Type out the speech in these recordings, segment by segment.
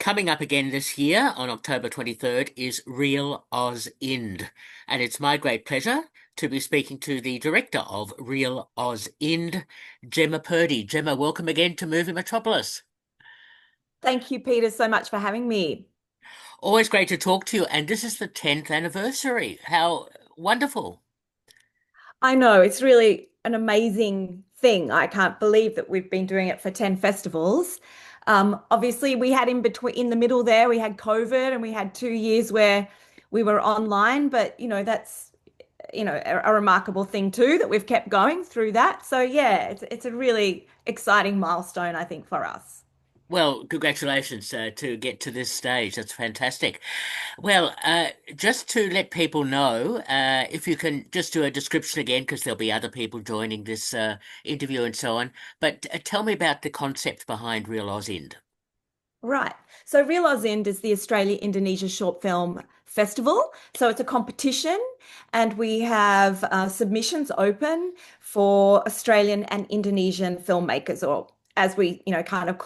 Coming up again this year on October 23rd is Real Oz Ind, and it's my great pleasure to be speaking to the director of Real Oz Ind, Jemma Purdey. Gemma, welcome again to Movie Metropolis. Thank you, Peter, so much for having me. Always great to talk to you, and this is the 10th anniversary. How wonderful. I know it's really an amazing thing. I can't believe that we've been doing it for 10 festivals. Obviously, we had in the middle there, we had COVID and we had 2 years where we were online, but that's a remarkable thing too that we've kept going through that. So yeah, it's a really exciting milestone, I think, for us. Well, congratulations to get to this stage. That's fantastic. Well, just to let people know, if you can just do a description again, because there'll be other people joining this interview and so on. But tell me about the concept behind Real Ozind. Right. So ReelOzInd is the Australia-Indonesia Short Film Festival. So it's a competition, and we have submissions open for Australian and Indonesian filmmakers, or as we, kind of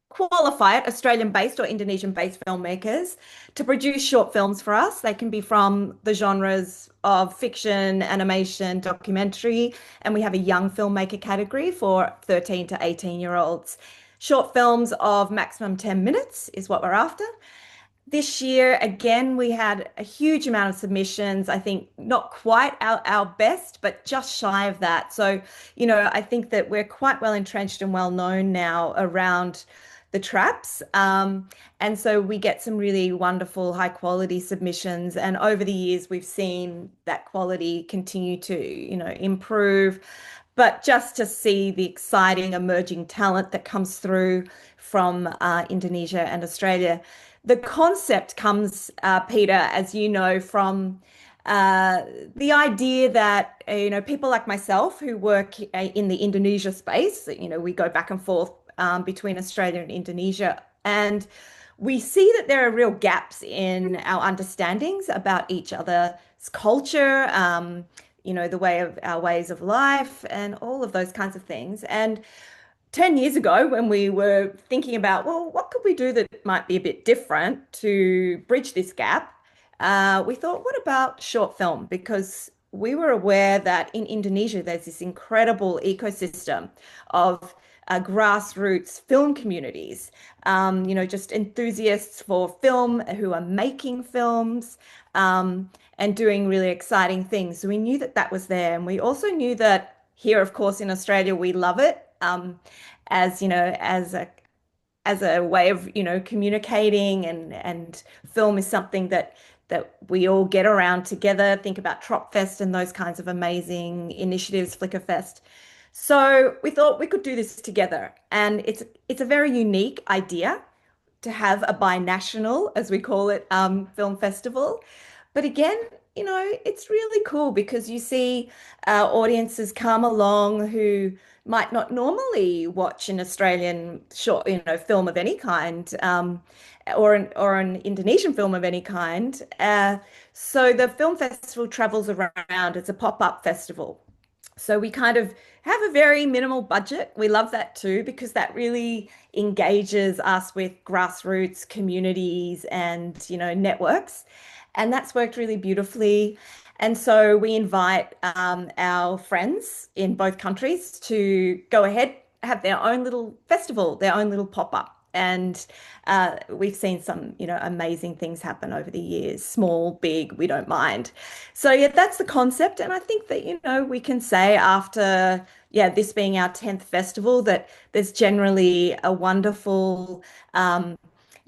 qualify it, Australian-based or Indonesian-based filmmakers to produce short films for us. They can be from the genres of fiction, animation, documentary, and we have a young filmmaker category for 13 to 18-year-olds. Short films of maximum 10 minutes is what we're after. This year, again, we had a huge amount of submissions. I think not quite our best, but just shy of that. So, I think that we're quite well entrenched and well known now around the traps. And so we get some really wonderful, high quality submissions. And over the years, we've seen that quality continue to, improve. But just to see the exciting emerging talent that comes through from Indonesia and Australia. The concept comes, Peter, as you know, from the idea that, people like myself who work in the Indonesia space, we go back and forth between Australia and Indonesia. And we see that there are real gaps in our understandings about each other's culture, the way of our ways of life and all of those kinds of things. And 10 years ago, when we were thinking about, well, what could we do that might be a bit different to bridge this gap? We thought, what about short film? Because we were aware that in Indonesia, there's this incredible ecosystem of grassroots film communities, just enthusiasts for film who are making films and doing really exciting things. So we knew that that was there. And we also knew that here, of course, in Australia, we love it as, as a way of, communicating, and film is something that we all get around together. Think about Tropfest and those kinds of amazing initiatives, Flickerfest. So we thought we could do this together, and it's a very unique idea to have a binational, as we call it, film festival. But again, it's really cool because you see audiences come along who might not normally watch an Australian short, film of any kind, or an Indonesian film of any kind. So the film festival travels around. It's a pop-up festival. So we kind of have a very minimal budget. We love that too because that really engages us with grassroots communities and, networks. And that's worked really beautifully. And so we invite our friends in both countries to go ahead, have their own little festival, their own little pop-up. And we've seen some, amazing things happen over the years, small, big, we don't mind. So yeah, that's the concept. And I think that, we can say after, yeah, this being our 10th festival, that there's generally a wonderful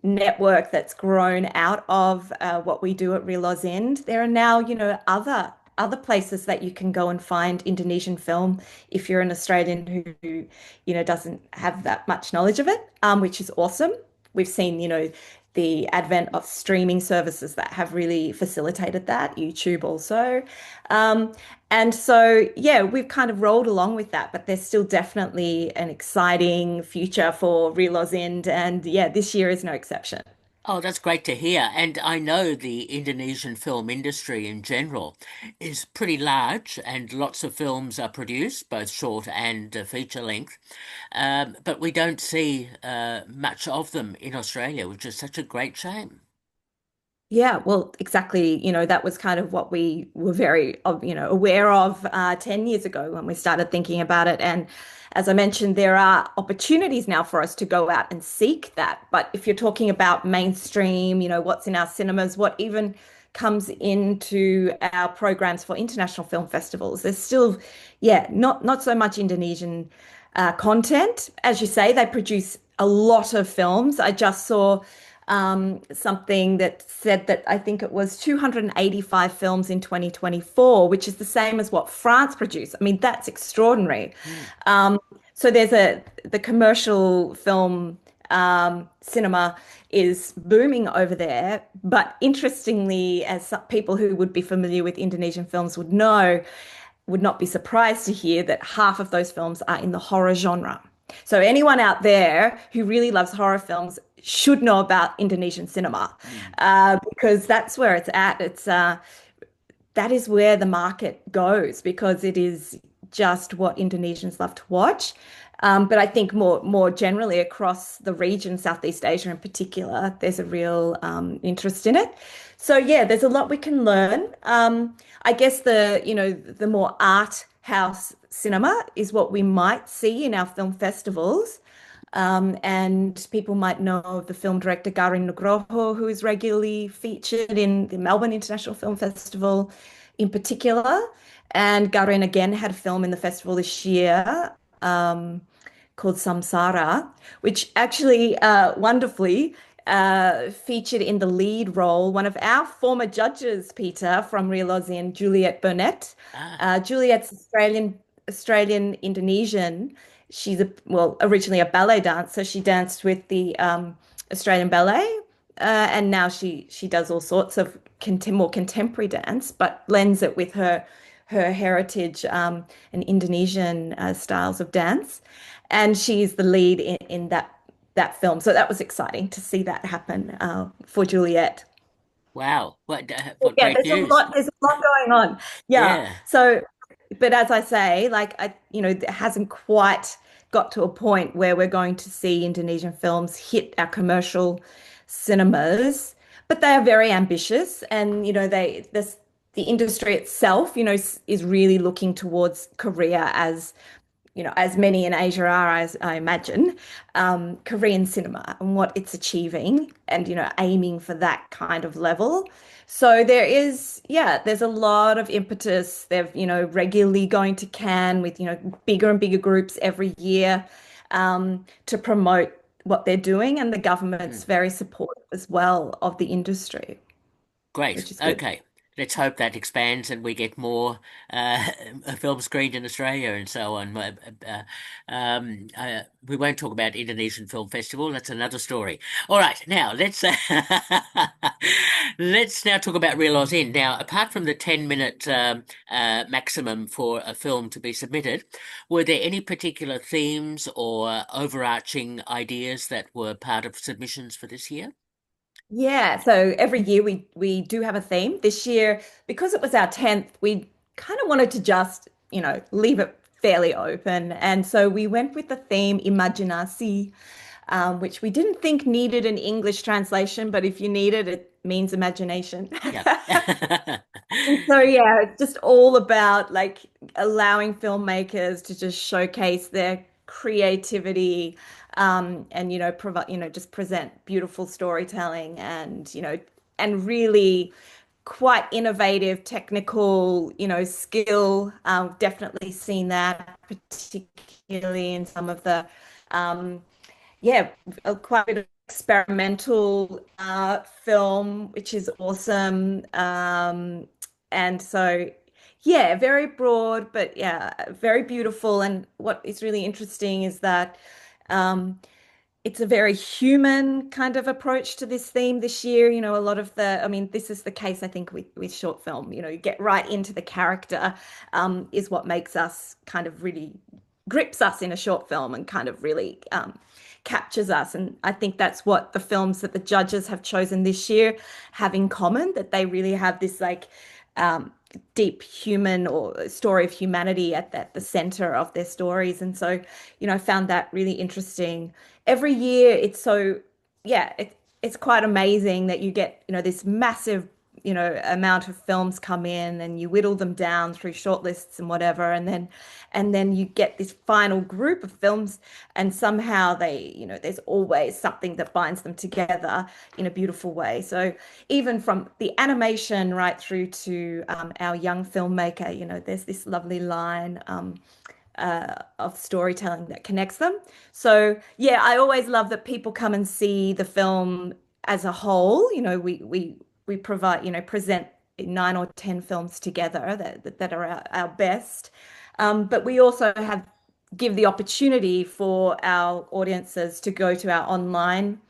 network that's grown out of what we do at Real Oz End. There are now, other places that you can go and find Indonesian film if you're an Australian who, doesn't have that much knowledge of it, which is awesome. We've seen, the advent of streaming services that have really facilitated that, YouTube also. And so, yeah, we've kind of rolled along with that, but there's still definitely an exciting future for Real Oz End. And yeah, this year is no exception. Oh, that's great to hear. And I know the Indonesian film industry in general is pretty large, and lots of films are produced, both short and feature length. But we don't see much of them in Australia, which is such a great shame. Yeah, well, exactly. That was kind of what we were very, aware of 10 years ago when we started thinking about it. And as I mentioned, there are opportunities now for us to go out and seek that. But if you're talking about mainstream, what's in our cinemas, what even comes into our programs for international film festivals, there's still, yeah, not so much Indonesian content. As you say, they produce a lot of films. I just saw something that said that I think it was 285 films in 2024, which is the same as what France produced. I mean, that's extraordinary. Hmm. Um, so the commercial film cinema is booming over there. But interestingly, as some people who would be familiar with Indonesian films would not be surprised to hear that half of those films are in the horror genre. So anyone out there who really loves horror films should know about Indonesian cinema, Hmm. because that's where it's at. That is where the market goes because it is just what Indonesians love to watch. But I think more generally across the region, Southeast Asia in particular, there's a real interest in it. So yeah, there's a lot we can learn. I guess the more art house cinema is what we might see in our film festivals. And people might know of the film director Garin Nugroho, who is regularly featured in the Melbourne International Film Festival in particular. And Garin again had a film in the festival this year called Samsara, which actually wonderfully featured in the lead role one of our former judges, Peter, from ReelOzInd, Juliet Burnett. Ah, Juliet's Australian Indonesian. She's originally a ballet dancer. She danced with the Australian Ballet, and now she does all sorts of more contemporary dance, but blends it with her heritage and Indonesian styles of dance. And she's the lead in that film. So that was exciting to see that happen for Juliet. wow. What Yeah, great news. there's a lot going on. Yeah. Yeah. So, but as I say, it hasn't quite got to a point where we're going to see Indonesian films hit our commercial cinemas, but they are very ambitious, and the industry itself, is really looking towards Korea as many in Asia are, as I imagine, Korean cinema and what it's achieving and, aiming for that kind of level. So there's a lot of impetus. They've, regularly going to Cannes with, bigger and bigger groups every year to promote what they're doing. And the government's Hmm. very supportive as well of the industry, Great. which is good. Okay. Let's hope that expands and we get more uh, films screened in Australia and so on. We won't talk about Indonesian Film Festival. That's another story. All right. Now let's let's now talk about Real Oz In. Now, apart from the 10-minute maximum for a film to be submitted, were there any particular themes or overarching ideas that were part of submissions for this year? Yeah, so every year we do have a theme. This year, because it was our 10th, we kind of wanted to just, leave it fairly open. And so we went with the theme Imaginasi, which we didn't think needed an English translation, but if you need it, it means imagination. Yeah. And so yeah, it's just all about like allowing filmmakers to just showcase their creativity, and provide, just present beautiful storytelling and and really quite innovative technical, skill. Definitely seen that, particularly in some of the um, yeah, quite a bit of experimental film, which is awesome. And so, yeah, very broad, but yeah, very beautiful. And what is really interesting is that um, it's a very human kind of approach to this theme this year. A lot of I mean, this is the case, I think, with short film. You get right into the character, is what makes us kind of really grips us in a short film and kind of really captures us. And I think that's what the films that the judges have chosen this year have in common, that they really have this like um, deep human or story of humanity at the center of their stories. And so, I found that really interesting. Every year, yeah, it's quite amazing that you get, this massive, amount of films come in and you whittle them down through shortlists and whatever, and then you get this final group of films, and somehow there's always something that binds them together in a beautiful way. So even from the animation right through to our young filmmaker, there's this lovely line. Of storytelling that connects them. So yeah, I always love that people come and see the film as a whole. We provide, present 9 or 10 films together that are our best. But we also give the opportunity for our audiences to go to our online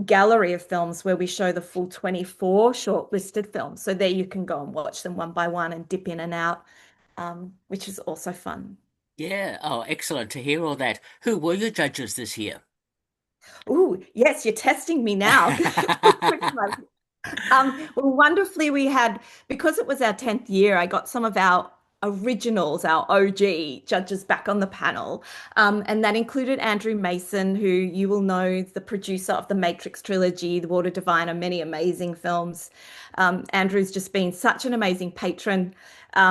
gallery of films where we show the full 24 shortlisted films. So there you can go and watch them one by one and dip in and out, which is also fun. Yeah. Oh, excellent to hear all that. Who were your judges this year? Oh, yes, you're testing me now. Well, wonderfully, because it was our 10th year, I got some of our originals, our OG judges back on the panel. And that included Andrew Mason, who you will know is the producer of the Matrix trilogy, The Water Diviner, many amazing films. Andrew's just been such an amazing patron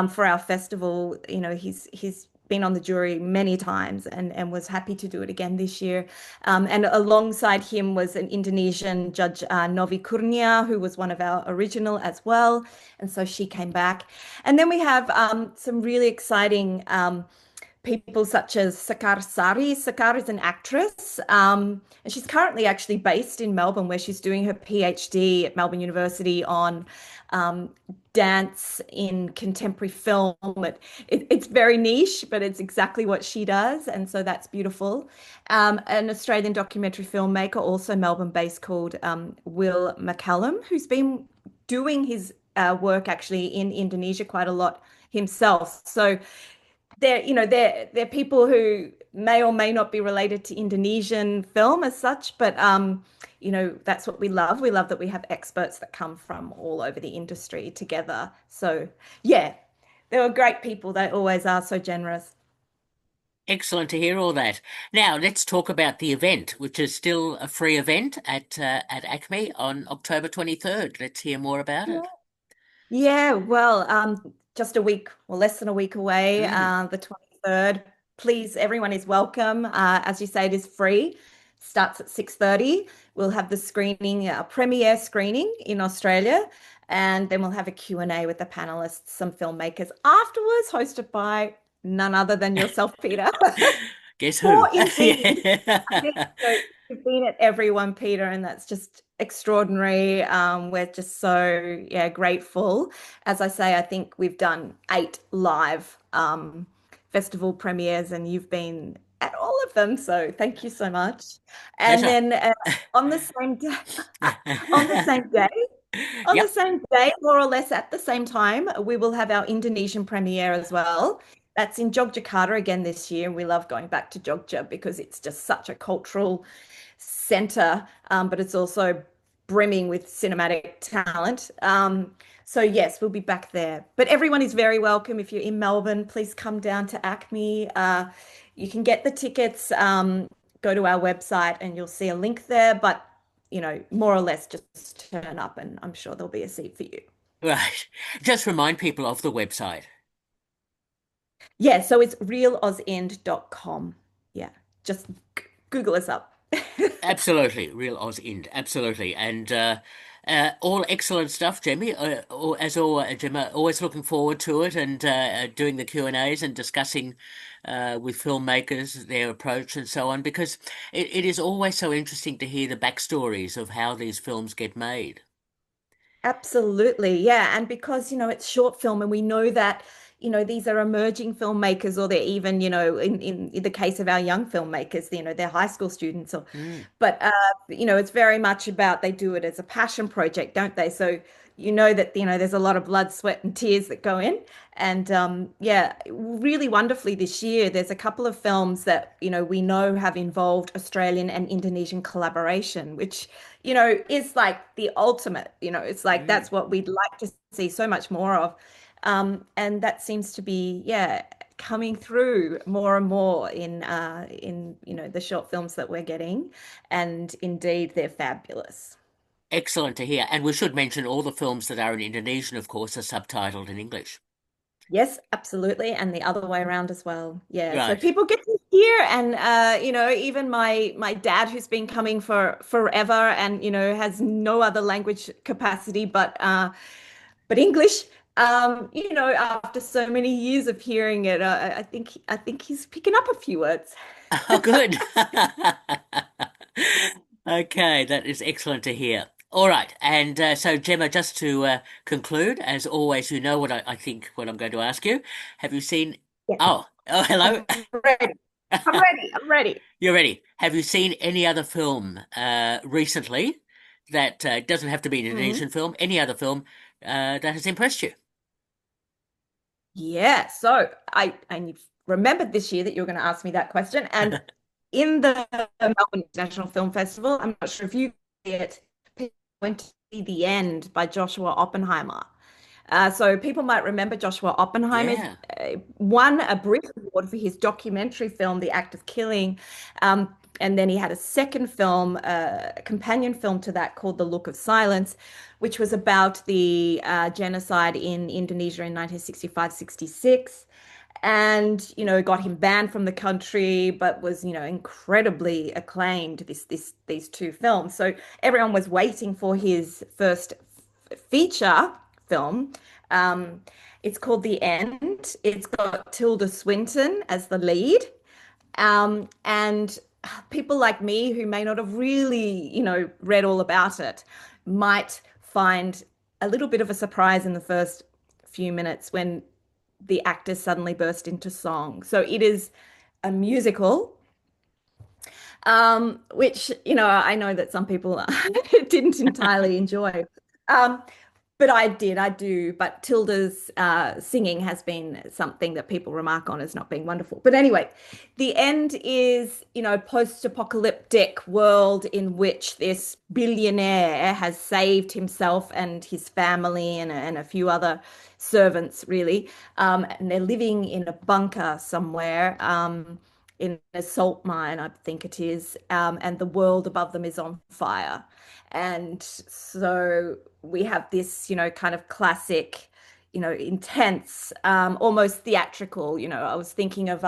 for our festival. He's been on the jury many times and was happy to do it again this year. And alongside him was an Indonesian judge, Novi Kurnia, who was one of our original as well. And so she came back. And then we have some really exciting people such as Sakar Sari. Sakar is an actress, and she's currently actually based in Melbourne, where she's doing her PhD at Melbourne University on um, dance in contemporary film. It's very niche, but it's exactly what she does, and so that's beautiful. An Australian documentary filmmaker, also Melbourne-based, called Will McCallum, who's been doing his work actually in Indonesia quite a lot himself. So they're people who may or may not be related to Indonesian film as such, but that's what we love. We love that we have experts that come from all over the industry together. So yeah, they were great people. They always are so generous. Excellent to hear all that. Now, let's talk about the event, which is still a free event at ACMI on October 23rd. Let's hear more about it. Yeah, well, just a week or less than a week away, Mm. the 23rd. Please, everyone is welcome. As you say, it is free. Starts at 6:30. We'll have the screening, premiere screening in Australia, and then we'll have a Q&A with the panelists, some filmmakers afterwards, hosted by none other than yourself, Peter. Guess who? Or indeed. I think Yeah. so. You've been at everyone, Peter, and that's just extraordinary. We're just so, yeah, grateful. As I say, I think we've done 8 live festival premieres, and you've been at all of them. So thank you so much. And Pleasure. then on the same day, on the same day, on the Yep. same day, more or less at the same time, we will have our Indonesian premiere as well. That's in Yogyakarta again this year. And we love going back to Jogja because it's just such a cultural center, but it's also brimming with cinematic talent. So yes, we'll be back there. But everyone is very welcome. If you're in Melbourne, please come down to ACMI. You can get the tickets. Go to our website and you'll see a link there. But more or less just turn up and I'm sure there'll be a seat for you. Right. Just remind people of the website. Yeah, so it's reelozInd.com. Yeah, just Google us up. Absolutely, Real Oz Ind, absolutely, and all excellent stuff, Jemmy. Gemma, always looking forward to it and doing the Q&As and discussing with filmmakers their approach and so on, because it is always so interesting to hear the backstories of how these films get made. Absolutely. Yeah. And because, it's short film and we know that, these are emerging filmmakers, or they're even, in the case of our young filmmakers, they're high school students, or, Mm. but, it's very much about they do it as a passion project, don't they? So, that, there's a lot of blood, sweat, and tears that go in. And yeah, really wonderfully this year, there's a couple of films that, we know have involved Australian and Indonesian collaboration, which, is like the ultimate, it's like Mm. that's what we'd like to see so much more of. And that seems to be, yeah, coming through more and more in the short films that we're getting. And indeed, they're fabulous. Excellent to hear. And we should mention all the films that are in Indonesian, of course, are subtitled in English. Yes, absolutely. And the other way around as well. Yeah. So Right. people get to hear, and even my dad, who's been coming for forever and has no other language capacity but English. After so many years of hearing it, I think he's picking up a few words. Oh, good. Okay, that is excellent to hear. All right, and so Gemma, just to conclude, as always, you know I think what I'm going to ask you. Have you seen? Yeah, Oh, hello. I'm ready. I'm ready. I'm ready. You're ready. Have you seen any other film recently that doesn't have to be an Mhm. Indonesian film? Any other film that has impressed you? Yeah, so I remembered this year that you were going to ask me that question, and in the Melbourne International Film Festival, I'm not sure if you see it, people went to see The End by Joshua Oppenheimer. So people might remember Joshua Oppenheimer Yeah. won a Brit Award for his documentary film, The Act of Killing. And then he had a second film, a companion film to that called The Look of Silence, which was about the genocide in Indonesia in 1965-66, and got him banned from the country, but was incredibly acclaimed, these two films. So everyone was waiting for his first feature film. um it's called The End. It's got Tilda Swinton as the lead, and people like me who may not have really read all about it might find a little bit of a surprise in the first few minutes when the actors suddenly burst into song. So it is a musical, which, I know that some people didn't entirely enjoy. Um, but I do. But Tilda's singing has been something that people remark on as not being wonderful. But anyway, The End is, post-apocalyptic world in which this billionaire has saved himself and his family and a few other servants, really. And they're living in a bunker somewhere. In a salt mine, I think it is, and the world above them is on fire. And so we have this, kind of classic, intense, almost theatrical. I was thinking of,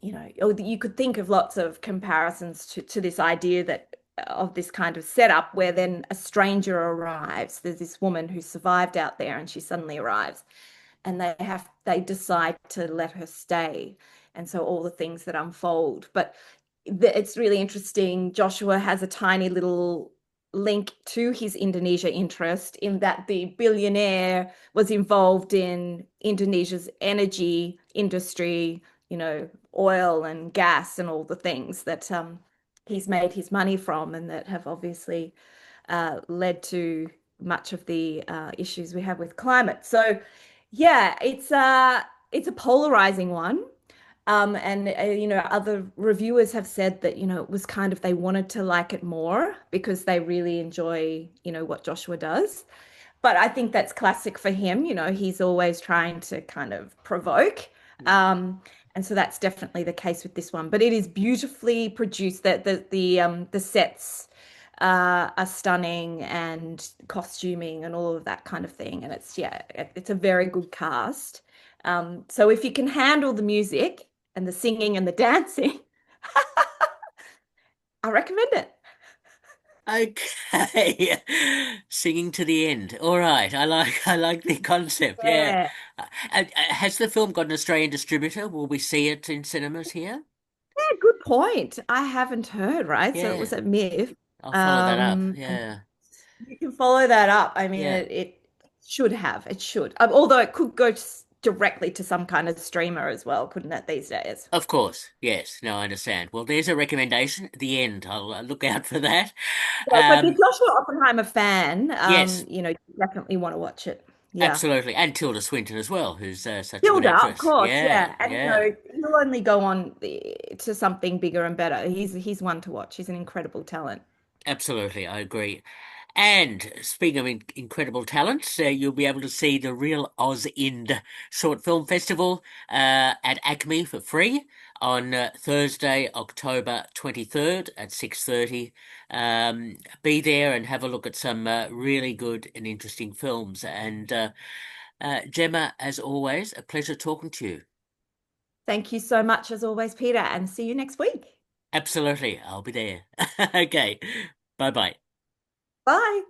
you could think of lots of comparisons to this idea that of this kind of setup where then a stranger arrives. There's this woman who survived out there, and she suddenly arrives, and they decide to let her stay. And so all the things that unfold. But it's really interesting. Joshua has a tiny little link to his Indonesia interest in that the billionaire was involved in Indonesia's energy industry, oil and gas and all the things that he's made his money from, and that have obviously led to much of the issues we have with climate. So, yeah, it's a polarizing one. And other reviewers have said that it was kind of, they wanted to like it more because they really enjoy what Joshua does. But I think that's classic for him. He's always trying to kind of provoke. Um, and so that's definitely the case with this one. But it is beautifully produced. That the sets are stunning, and costuming and all of that kind of thing. And it's a very good cast. So if you can handle the music and the singing and the dancing, I recommend it. Okay. Singing to the end. All right. I like the concept. Yeah. Yeah. Has the film got an Australian distributor? Will we see it in cinemas here? Yeah, good point. I haven't heard, right? So it was Yeah. a myth. I'll follow that up. And Yeah. you can follow that up. I mean, Yeah. it should have. It should. Although it could go directly to some kind of streamer as well, couldn't it, these days? Of course, yes. No, I understand. Well, there's a recommendation. The end. I'll look out for that. Yeah, so if you're Um, Joshua Oppenheimer fan, yes, you definitely want to watch it. Yeah. absolutely. And Tilda Swinton as well, who's such a good Hilda, of actress. course, Yeah, yeah. And yeah. he'll only go on to something bigger and better. He's one to watch. He's an incredible talent. Absolutely, I agree. And speaking of incredible talents, you'll be able to see the Real Oz Ind Short Film Festival at ACMI for free on Thursday, October 23rd at 6:30. Be there and have a look at some really good and interesting films. And Gemma, as always, a pleasure talking to you. Thank you so much, as always, Peter, and see you next week. Absolutely, I'll be there. Okay, bye bye. Bye.